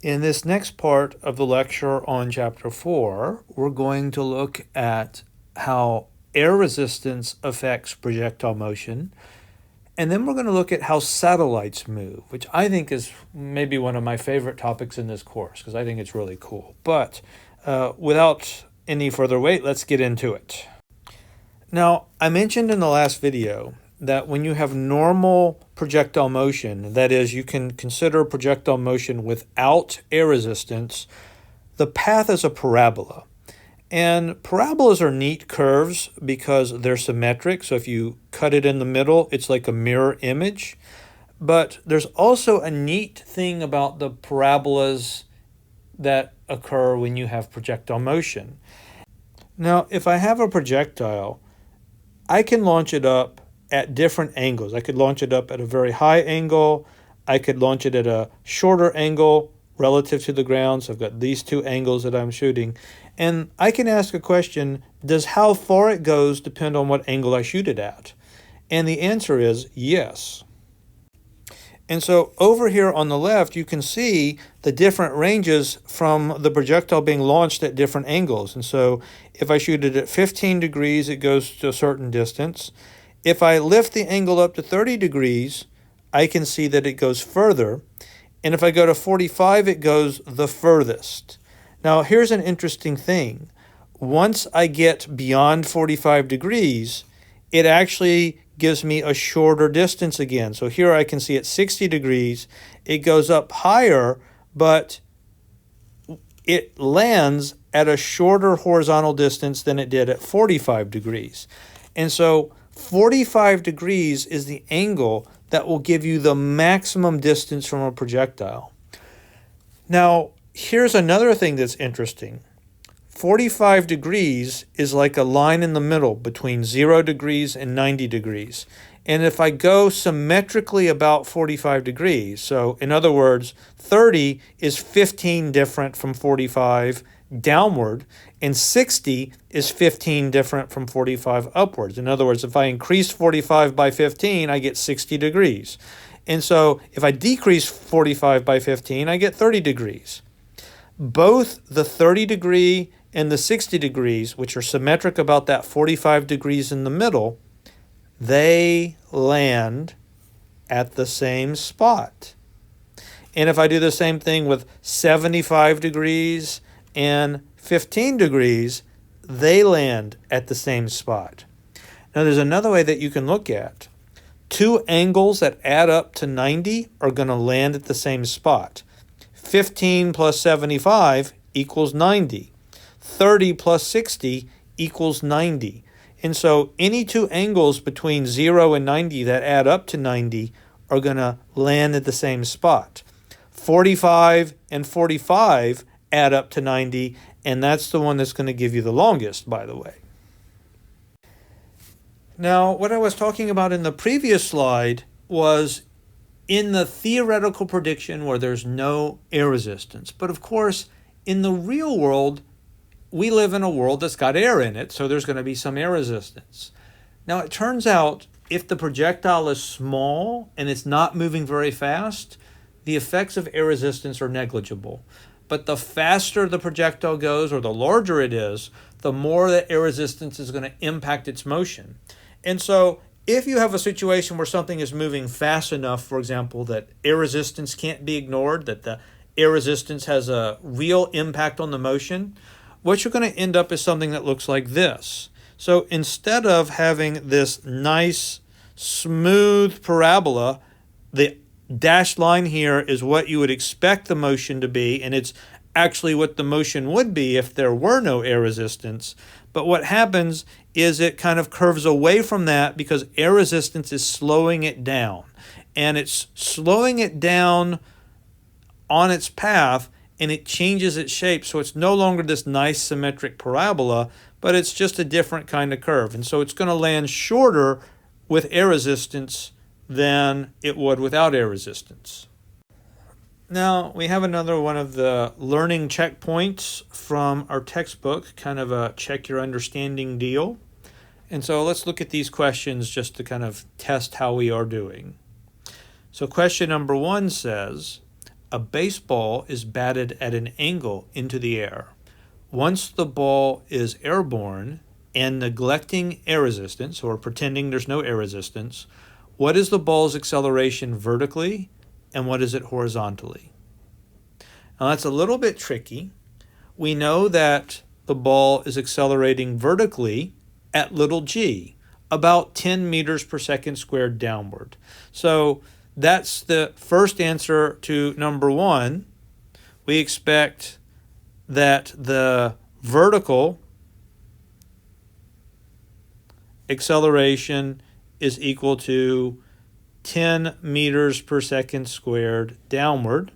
In this next part of the lecture on Chapter 4, we're going to look at how air resistance affects projectile motion, and then we're going to look at how satellites move, which I think is maybe one of my favorite topics in this course, because I think it's really cool. But without any further wait, let's get into it. Now, I mentioned in the last video that when you have normal projectile motion, that is, you can consider projectile motion without air resistance, the path is a parabola. And parabolas are neat curves because they're symmetric, so if you cut it in the middle, it's like a mirror image. But there's also a neat thing about the parabolas that occur when you have projectile motion. Now, if I have a projectile, I can launch it up at different angles. I could launch it up at a very high angle. I could launch it at a shorter angle relative to the ground. So I've got these two angles that I'm shooting. And I can ask a question, does how far it goes depend on what angle I shoot it at? And the answer is yes. And so over here on the left, you can see the different ranges from the projectile being launched at different angles. And so if I shoot it at 15 degrees, it goes to a certain distance. If I lift the angle up to 30 degrees, I can see that it goes further. And if I go to 45, it goes the furthest. Now, here's an interesting thing. Once I get beyond 45 degrees, it actually gives me a shorter distance again. So here I can see at 60 degrees, it goes up higher, but it lands at a shorter horizontal distance than it did at 45 degrees. And so 45 degrees is the angle that will give you the maximum distance from a projectile. Now, here's another thing that's interesting. 45 degrees is like a line in the middle between 0 degrees and 90 degrees. And if I go symmetrically about 45 degrees, so in other words, 30 is 15 different from 45 downward, and 60 is 15 different from 45 upwards. In other words, if I increase 45 by 15, I get 60 degrees. And so if I decrease 45 by 15, I get 30 degrees. Both the 30 degree and the 60 degrees, which are symmetric about that 45 degrees in the middle, they land at the same spot. And if I do the same thing with 75 degrees and 15 degrees, they land at the same spot. Now, there's another way that you can look at. Two angles that add up to 90 are going to land at the same spot. 15 plus 75 equals 90. 30 plus 60 equals 90. And so any two angles between 0 and 90 that add up to 90 are going to land at the same spot. 45 and 45 add up to 90, and that's the one that's going to give you the longest, by the way. Now, what I was talking about in the previous slide was in the theoretical prediction where there's no air resistance. But of course, in the real world, we live in a world that's got air in it, so there's going to be some air resistance. Now, it turns out if the projectile is small and it's not moving very fast, the effects of air resistance are negligible. But the faster the projectile goes, or the larger it is, the more that air resistance is going to impact its motion. And so if you have a situation where something is moving fast enough, for example, that air resistance can't be ignored, that the air resistance has a real impact on the motion, what you're going to end up is something that looks like this. So instead of having this nice, smooth parabola, the dashed line here is what you would expect the motion to be, and it's actually what the motion would be if there were no air resistance. But what happens is it kind of curves away from that because air resistance is slowing it down. And it's slowing it down on its path, and it changes its shape. So it's no longer this nice symmetric parabola, but it's just a different kind of curve. And so it's going to land shorter with air resistance than it would without air resistance. Now, we have another one of the learning checkpoints from our textbook, kind of a check your understanding deal. And so let's look at these questions just to kind of test how we are doing. So question number 1 says, a baseball is batted at an angle into the air. Once the ball is airborne and neglecting air resistance, or pretending there's no air resistance, what is the ball's acceleration vertically and what is it horizontally? Now that's a little bit tricky. We know that the ball is accelerating vertically at little g, about 10 meters per second squared downward. So that's the first answer to number 1. We expect that the vertical acceleration is equal to 10 meters per second squared downward,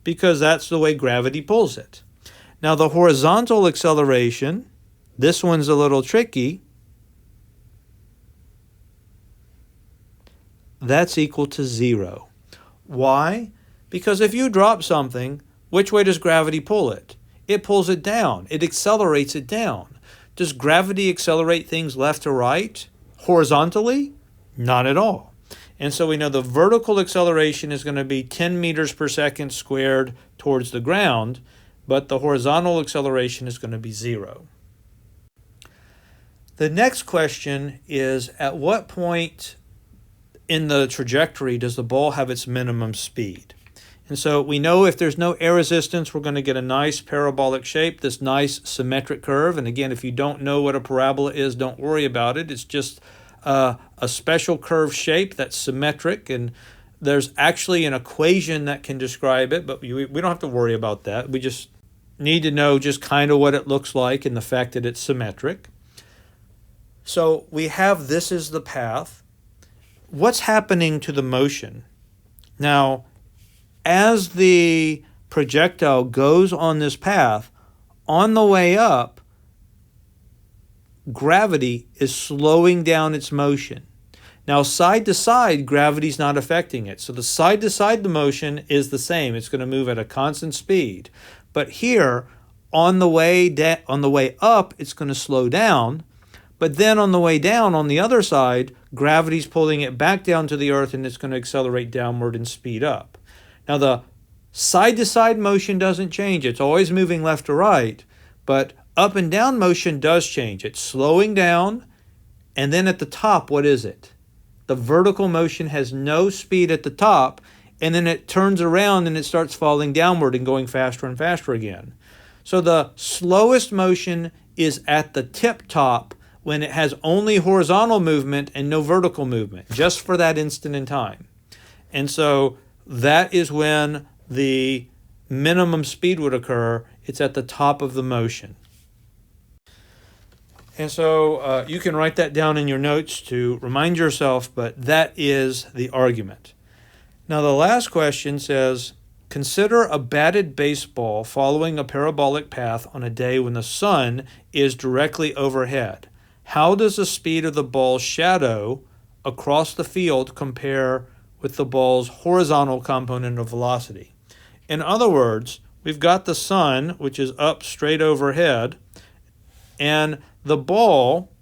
because that's the way gravity pulls it. Now the horizontal acceleration, this one's a little tricky. That's equal to 0. Why? Because if you drop something, which way does gravity pull it? It pulls it down. It accelerates it down. Does gravity accelerate things left to right? Horizontally? Not at all. And so we know the vertical acceleration is going to be 10 meters per second squared towards the ground, but the horizontal acceleration is going to be 0. The next question is, at what point in the trajectory does the ball have its minimum speed? And so we know if there's no air resistance, we're going to get a nice parabolic shape, this nice symmetric curve. And again, if you don't know what a parabola is, don't worry about it. It's just a special curve shape that's symmetric, and there's actually an equation that can describe it, but we don't have to worry about that. We just need to know just kind of what it looks like and the fact that it's symmetric. So we have this is the path. What's happening to the motion? Now, as the projectile goes on this path, on the way up, gravity is slowing down its motion. Now, side to side, gravity's not affecting it. So the side to side motion is the same. It's going to move at a constant speed. But here, on the way up, it's going to slow down. But then on the way down, on the other side, gravity's pulling it back down to the earth, and it's going to accelerate downward and speed up. Now, the side-to-side motion doesn't change. It's always moving left to right, but up and down motion does change. It's slowing down, and then at the top, what is it? The vertical motion has no speed at the top, and then it turns around and it starts falling downward and going faster and faster again. So the slowest motion is at the tip top when it has only horizontal movement and no vertical movement, just for that instant in time. And so that is when the minimum speed would occur. It's at the top of the motion. And so you can write that down in your notes to remind yourself, but that is the argument. Now the last question says, consider a batted baseball following a parabolic path on a day when the sun is directly overhead. How does the speed of the ball's shadow across the field compare with the ball's horizontal component of velocity? In other words, we've got the sun, which is up straight overhead, and the ball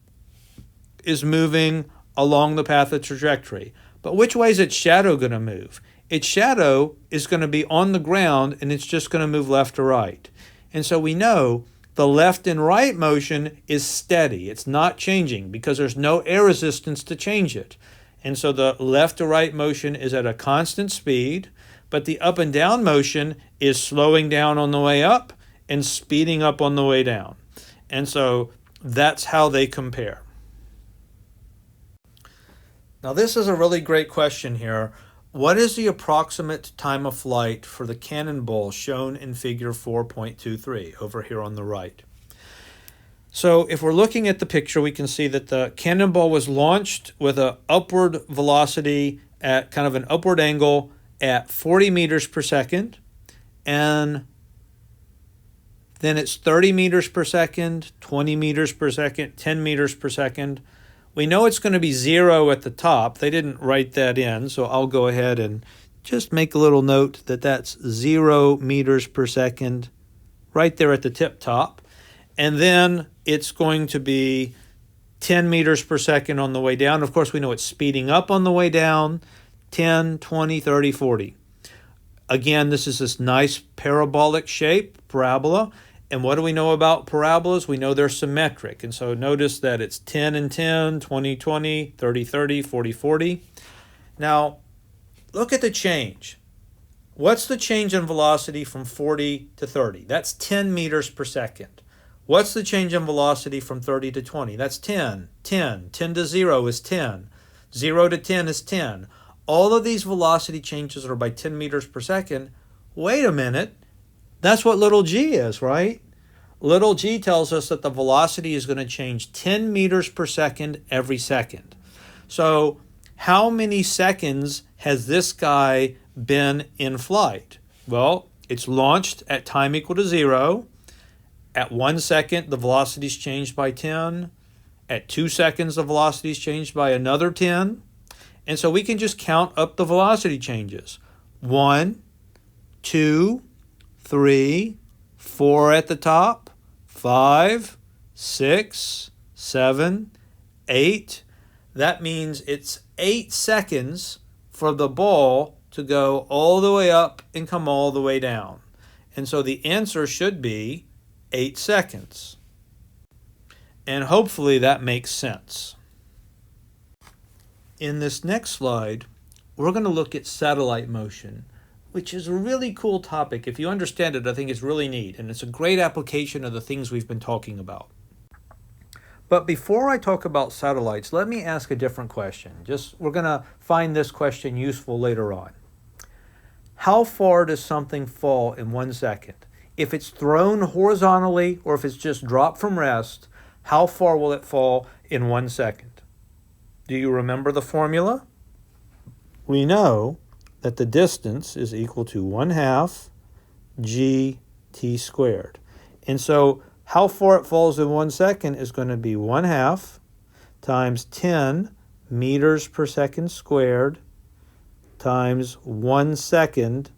is moving along the path of trajectory. But which way is its shadow going to move? Its shadow is going to be on the ground, and it's just going to move left to right. And so we know the left and right motion is steady. It's not changing because there's no air resistance to change it. And so the left to right motion is at a constant speed, but the up and down motion is slowing down on the way up and speeding up on the way down. And so that's how they compare. Now this is a really great question here. What is the approximate time of flight for the cannonball shown in figure 4.23 over here on the right? So if we're looking at the picture, we can see that the cannonball was launched with an upward velocity at kind of an upward angle at 40 meters per second, and then it's 30 meters per second, 20 meters per second, 10 meters per second. We know it's going to be 0 at the top. They didn't write that in, so I'll go ahead and just make a little note that that's 0 meters per second right there at the tip top. And then it's going to be 10 meters per second on the way down. Of course, we know it's speeding up on the way down, 10, 20, 30, 40. Again, this is this nice parabolic shape, parabola. And what do we know about parabolas? We know they're symmetric. And so notice that it's 10 and 10, 20, 20, 30, 30, 40, 40. Now, look at the change. What's the change in velocity from 40 to 30? That's 10 meters per second. What's the change in velocity from 30 to 20? That's 10. 10 to 0 is 10. 0 to 10 is 10. All of these velocity changes are by 10 meters per second. Wait a minute. That's what little g is, right? Little g tells us that the velocity is going to change 10 meters per second every second. So how many seconds has this guy been in flight? Well, it's launched at time equal to 0. At 1 second, the velocity is changed by 10. At 2 seconds, the velocity is changed by another 10. And so we can just count up the velocity changes. 1, 2, 3, 4 at the top, 5, 6, 7, 8. That means it's 8 seconds for the ball to go all the way up and come all the way down. And so the answer should be 8 seconds. And hopefully that makes sense. In this next slide, we're going to look at satellite motion, which is a really cool topic. If you understand it, I think it's really neat, and it's a great application of the things we've been talking about. But before I talk about satellites, let me ask a different question. We're going to find this question useful later on. How far does something fall in 1 second? If it's thrown horizontally or if it's just dropped from rest, how far will it fall in 1 second? Do you remember the formula? We know that the distance is equal to 1/2 gt squared. And so how far it falls in 1 second is going to be 1/2 times 10 meters per second squared times 1 second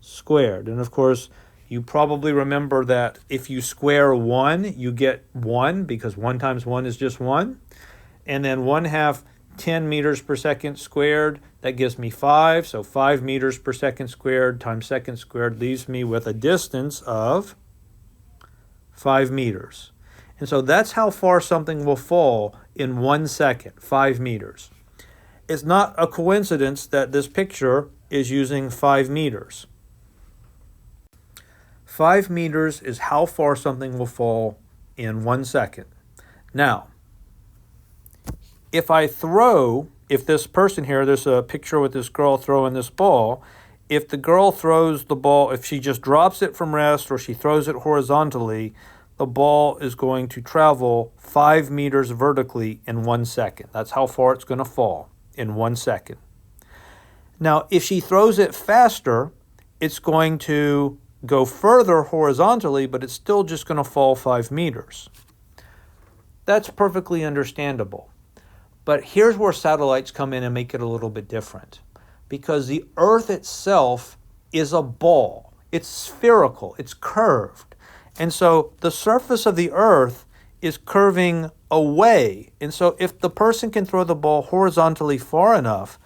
squared. And of course, you probably remember that if you square 1, you get 1 because 1 times 1 is just 1. And then 1/2 10 meters per second squared, that gives me 5. So 5 meters per second squared times second squared leaves me with a distance of 5 meters. And so that's how far something will fall in 1 second, 5 meters. It's not a coincidence that this picture is using 5 meters. 5 meters is how far something will fall in 1 second. Now, if this person here, there's a picture with this girl throwing this ball. If the girl throws the ball, if she just drops it from rest or she throws it horizontally, the ball is going to travel 5 meters vertically in 1 second. That's how far it's going to fall in 1 second. Now, if she throws it faster, it's going to go further horizontally, but it's still just going to fall 5 meters. That's perfectly understandable. But here's where satellites come in and make it a little bit different. Because the Earth itself is a ball. It's spherical. It's curved. And so the surface of the Earth is curving away. And so if the person can throw the ball horizontally far enough,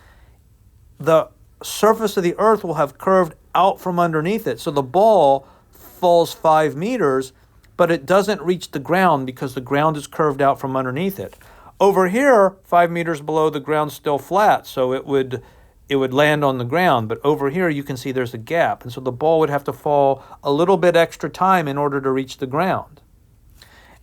the surface of the Earth will have curved out from underneath it. So the ball falls 5 meters, but it doesn't reach the ground because the ground is curved out from underneath it. Over here, 5 meters below, the ground's still flat, so it would land on the ground. But over here, you can see there's a gap. And so the ball would have to fall a little bit extra time in order to reach the ground.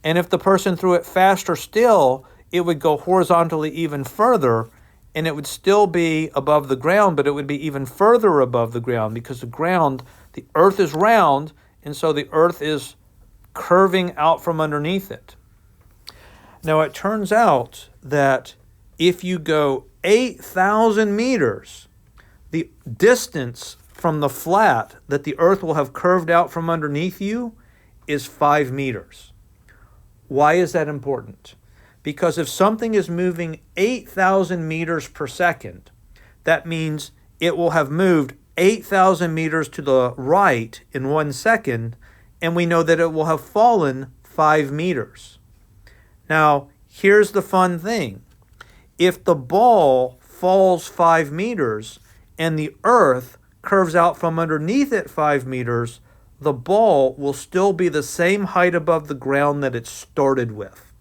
And if the person threw it faster still, it would go horizontally even further, and it would still be above the ground, but it would be even further above the ground because the Earth is round, and so the Earth is curving out from underneath it. Now, it turns out that if you go 8,000 meters, the distance from the flat that the Earth will have curved out from underneath you is 5 meters. Why is that important? Because if something is moving 8,000 meters per second, that means it will have moved 8,000 meters to the right in 1 second, and we know that it will have fallen 5 meters. Now, here's the fun thing. If the ball falls 5 meters, and the Earth curves out from underneath it 5 meters, the ball will still be the same height above the ground that it started with.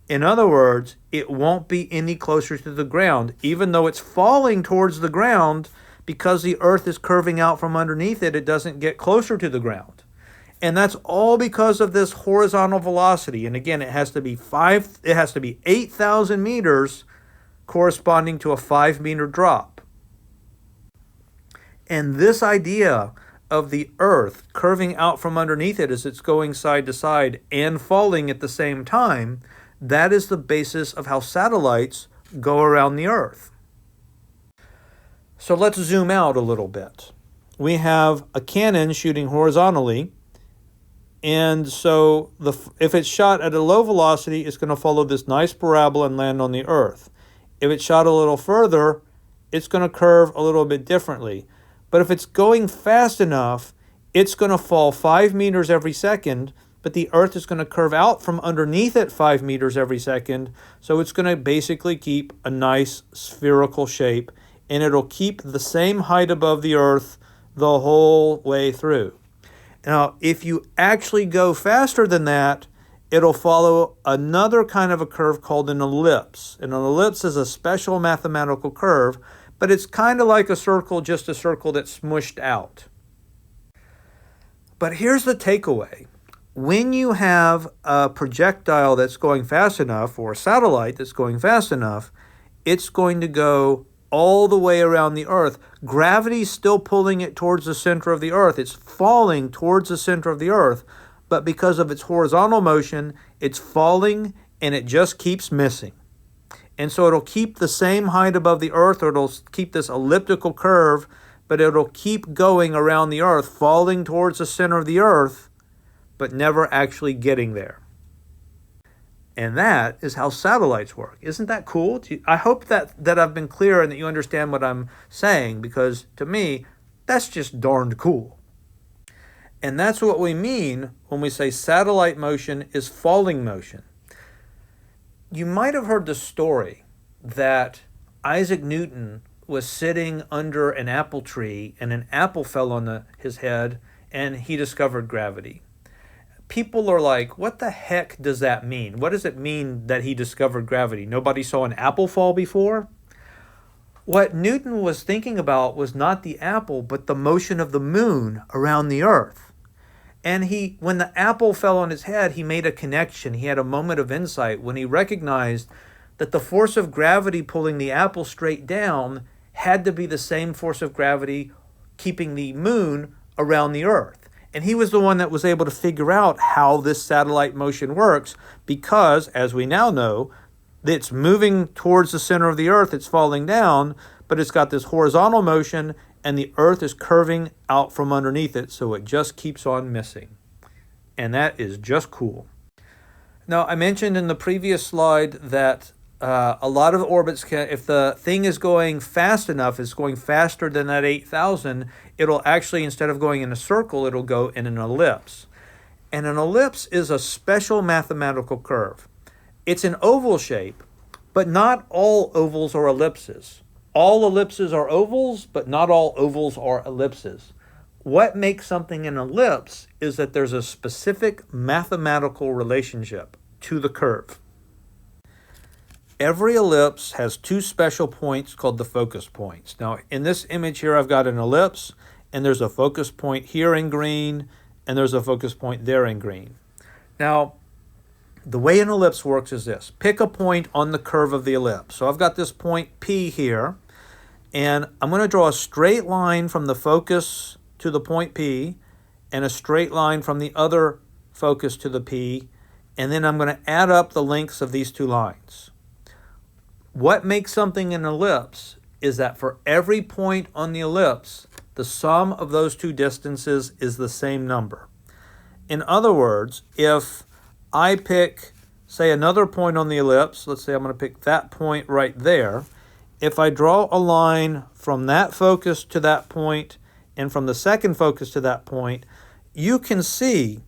In other words, it won't be any closer to the ground, even though it's falling towards the ground. Because the Earth is curving out from underneath it, it doesn't get closer to the ground. And that's all because of this horizontal velocity. And again, it has to be 8,000 meters, corresponding to a 5-meter drop. And this idea of the Earth curving out from underneath it as it's going side to side and falling at the same time, that is the basis of how satellites go around the Earth. So let's zoom out a little bit. We have a cannon shooting horizontally, and so if it's shot at a low velocity, it's going to follow this nice parabola and land on the Earth. If it's shot a little further, it's going to curve a little bit differently. But if it's going fast enough, it's going to fall 5 meters every second, but the Earth is going to curve out from underneath it 5 meters every second, so it's going to basically keep a nice spherical shape, and it'll keep the same height above the Earth the whole way through. Now, if you actually go faster than that, it'll follow another kind of a curve called an ellipse. And an ellipse is a special mathematical curve, but it's kind of like a circle, just a circle that's smushed out. But here's the takeaway. When you have a projectile that's going fast enough, or a satellite that's going fast enough, it's going to go all the way around the Earth. Gravity's still pulling it towards the center of the Earth. It's falling towards the center of the Earth, but because of its horizontal motion, it's falling and it just keeps missing. And so it'll keep the same height above the Earth, or it'll keep this elliptical curve, but it'll keep going around the Earth, falling towards the center of the Earth, but never actually getting there. And that is how satellites work. Isn't that cool? I hope that I've been clear and that you understand what I'm saying, because to me, that's just darned cool. And that's what we mean when we say satellite motion is falling motion. You might have heard the story that Isaac Newton was sitting under an apple tree and an apple fell on his head and he discovered gravity. People are like, what the heck does that mean? What does it mean that he discovered gravity? Nobody saw an apple fall before? What Newton was thinking about was not the apple, but the motion of the moon around the Earth. And when the apple fell on his head, he made a connection. He had a moment of insight when he recognized that the force of gravity pulling the apple straight down had to be the same force of gravity keeping the moon around the Earth. And he was the one that was able to figure out how this satellite motion works, because, as we now know, it's moving towards the center of the Earth, it's falling down, but it's got this horizontal motion, and the Earth is curving out from underneath it, so it just keeps on missing. And that is just cool. Now, I mentioned in the previous slide that a lot of orbits can, if the thing is going fast enough, it's going faster than that 8,000, it'll actually, instead of going in a circle, it'll go in an ellipse. And an ellipse is a special mathematical curve. It's an oval shape, but not all ovals are ellipses. All ellipses are ovals, but not all ovals are ellipses. What makes something an ellipse is that there's a specific mathematical relationship to the curve. Every ellipse has two special points called the focus points. Now, in this image here, I've got an ellipse, and there's a focus point here in green, and there's a focus point there in green. Now, the way an ellipse works is this. Pick a point on the curve of the ellipse. So I've got this point P here, and I'm going to draw a straight line from the focus to the point P, and a straight line from the other focus to the P, and then I'm going to add up the lengths of these two lines. What makes something an ellipse is that for every point on the ellipse, the sum of those two distances is the same number. In other words, if I pick, say, another point on the ellipse, let's say I'm going to pick that point right there, if I draw a line from that focus to that point and from the second focus to that point, you can see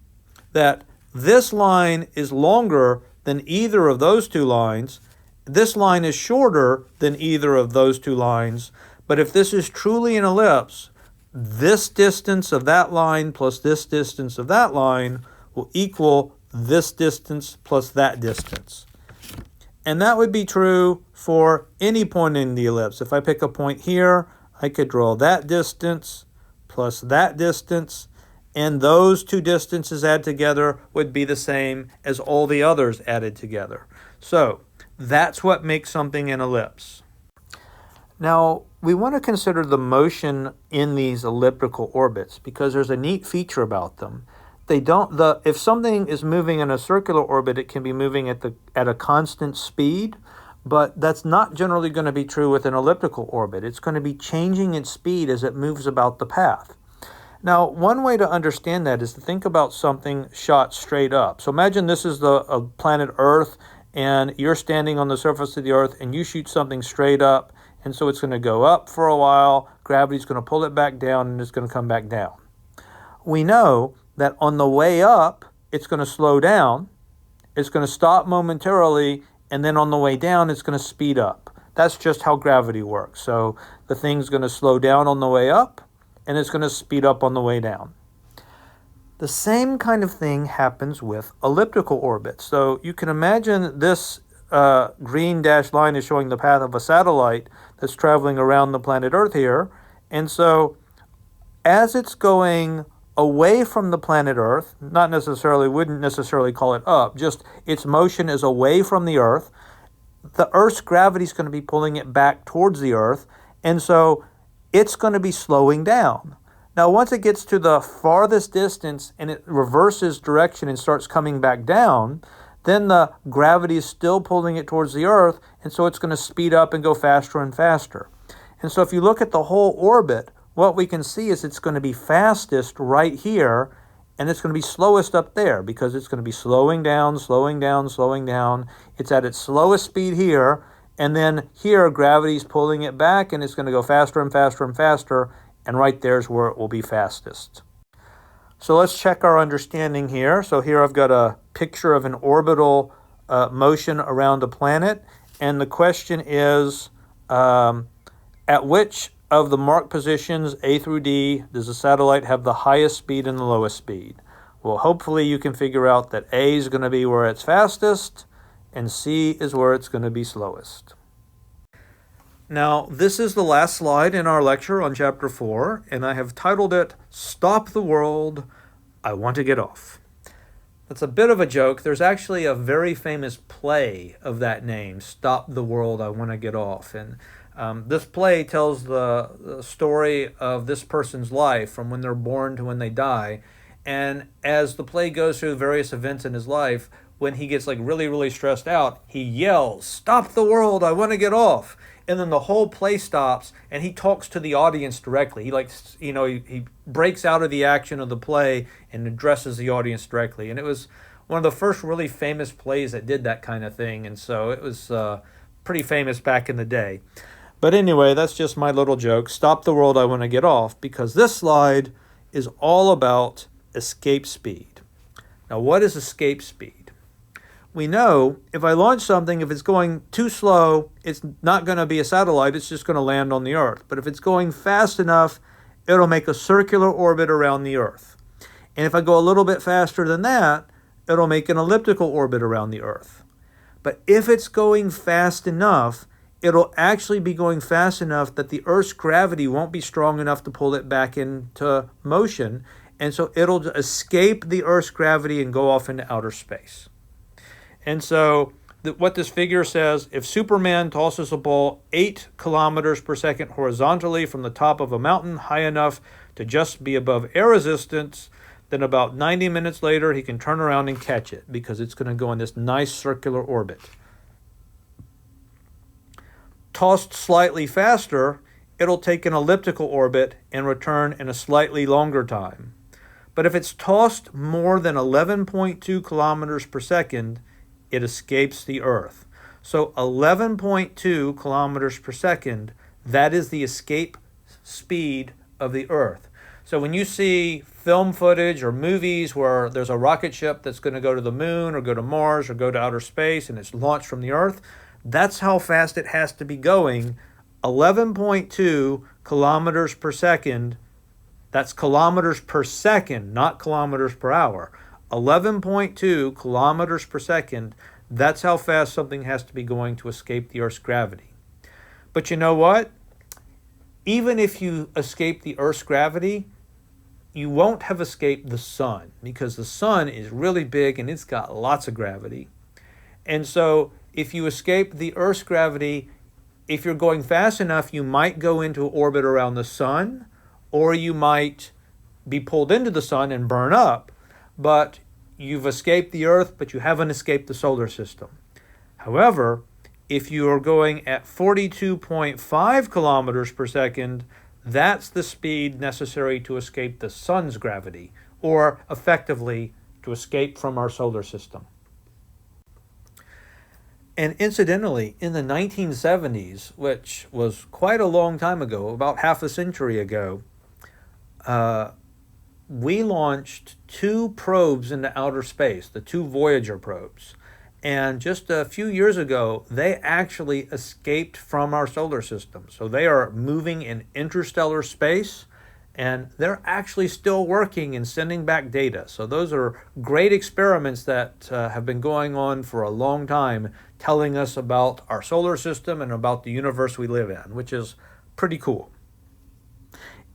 that this line is longer than either of those two lines. This line is shorter than either of those two lines, But if this is truly an ellipse, this distance of that line plus this distance of that line will equal this distance plus that distance. And that would be true for any point in the ellipse. If I pick a point here, I could draw that distance plus that distance, and those two distances added together would be the same as all the others added together. So that's what makes something an ellipse. Now, we want to consider the motion in these elliptical orbits because there's a neat feature about them. If something is moving in a circular orbit, it can be moving at a constant speed, but that's not generally going to be true with an elliptical orbit. It's going to be changing its speed as it moves about the path. Now, one way to understand that is to think about something shot straight up. So imagine this is the planet Earth, and you're standing on the surface of the Earth, and you shoot something straight up, and so it's going to go up for a while, gravity's going to pull it back down, and it's going to come back down. We know that on the way up, it's going to slow down, it's going to stop momentarily, and then on the way down, it's going to speed up. That's just how gravity works. So the thing's going to slow down on the way up, and it's going to speed up on the way down. The same kind of thing happens with elliptical orbits. So you can imagine this green dashed line is showing the path of a satellite that's traveling around the planet Earth here. And so as it's going away from the planet Earth, wouldn't necessarily call it up, just its motion is away from the Earth, the Earth's gravity is going to be pulling it back towards the Earth, and so it's going to be slowing down. Now, once it gets to the farthest distance and it reverses direction and starts coming back down, then the gravity is still pulling it towards the Earth, and so it's going to speed up and go faster and faster. And so if you look at the whole orbit, what we can see is it's going to be fastest right here, and it's going to be slowest up there because it's going to be slowing down, slowing down, slowing down. It's at its slowest speed here, and then here gravity's pulling it back, and it's going to go faster and faster and faster, and right there's where it will be fastest. So let's check our understanding here. So here I've got a picture of an orbital motion around a planet, and the question is, at which of the marked positions, A through D, does the satellite have the highest speed and the lowest speed? Well, hopefully you can figure out that A is going to be where it's fastest, and C is where it's going to be slowest. Now, this is the last slide in our lecture on Chapter 4, and I have titled it, Stop the World, I Want to Get Off. That's a bit of a joke. There's actually a very famous play of that name, Stop the World, I Want to Get Off. And this play tells the story of this person's life from when they're born to when they die. And as the play goes through various events in his life, when he gets really, really stressed out, he yells, "Stop the world, I want to get off." And then the whole play stops and he talks to the audience directly. He breaks out of the action of the play and addresses the audience directly. And it was one of the first really famous plays that did that kind of thing. And so it was pretty famous back in the day. But anyway, that's just my little joke. Stop the world, I want to get off, because this slide is all about escape speed. Now, what is escape speed? We know if I launch something, if it's going too slow, it's not going to be a satellite, it's just going to land on the Earth. But if it's going fast enough, it'll make a circular orbit around the Earth. And if I go a little bit faster than that, it'll make an elliptical orbit around the Earth. But if it's going fast enough, it'll actually be going fast enough that the Earth's gravity won't be strong enough to pull it back into motion, and so it'll escape the Earth's gravity and go off into outer space. And so what this figure says, if Superman tosses a ball 8 kilometers per second horizontally from the top of a mountain high enough to just be above air resistance, then about 90 minutes later he can turn around and catch it because it's going to go in this nice circular orbit. Tossed slightly faster, it'll take an elliptical orbit and return in a slightly longer time. But if it's tossed more than 11.2 kilometers per second, it escapes the Earth. So 11.2 kilometers per second, that is the escape speed of the Earth. So when you see film footage or movies where there's a rocket ship that's going to go to the moon or go to Mars or go to outer space and it's launched from the Earth, that's how fast it has to be going 11.2 kilometers per second. That's kilometers per second, not kilometers per hour. 11.2 kilometers per second. That's how fast something has to be going to escape the Earth's gravity. But you know what? Even if you escape the Earth's gravity, you won't have escaped the sun, because the sun is really big and it's got lots of gravity. And so if you escape the Earth's gravity, if you're going fast enough, you might go into orbit around the sun, or you might be pulled into the sun and burn up. But you've escaped the Earth, but you haven't escaped the solar system. However, if you are going at 42.5 kilometers per second, that's the speed necessary to escape the sun's gravity, or effectively to escape from our solar system. And incidentally, in the 1970s, which was quite a long time ago, about half a century ago, we launched 2 probes into outer space, the 2 Voyager probes. And just a few years ago, they actually escaped from our solar system. So they are moving in interstellar space, and they're actually still working and sending back data. So those are great experiments that have been going on for a long time, telling us about our solar system and about the universe we live in, which is pretty cool.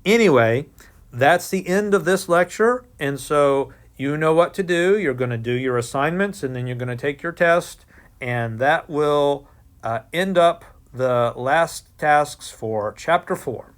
Anyway, that's the end of this lecture, and so you know what to do. You're going to do your assignments, and then you're going to take your test, and that will end up the last tasks for Chapter 4.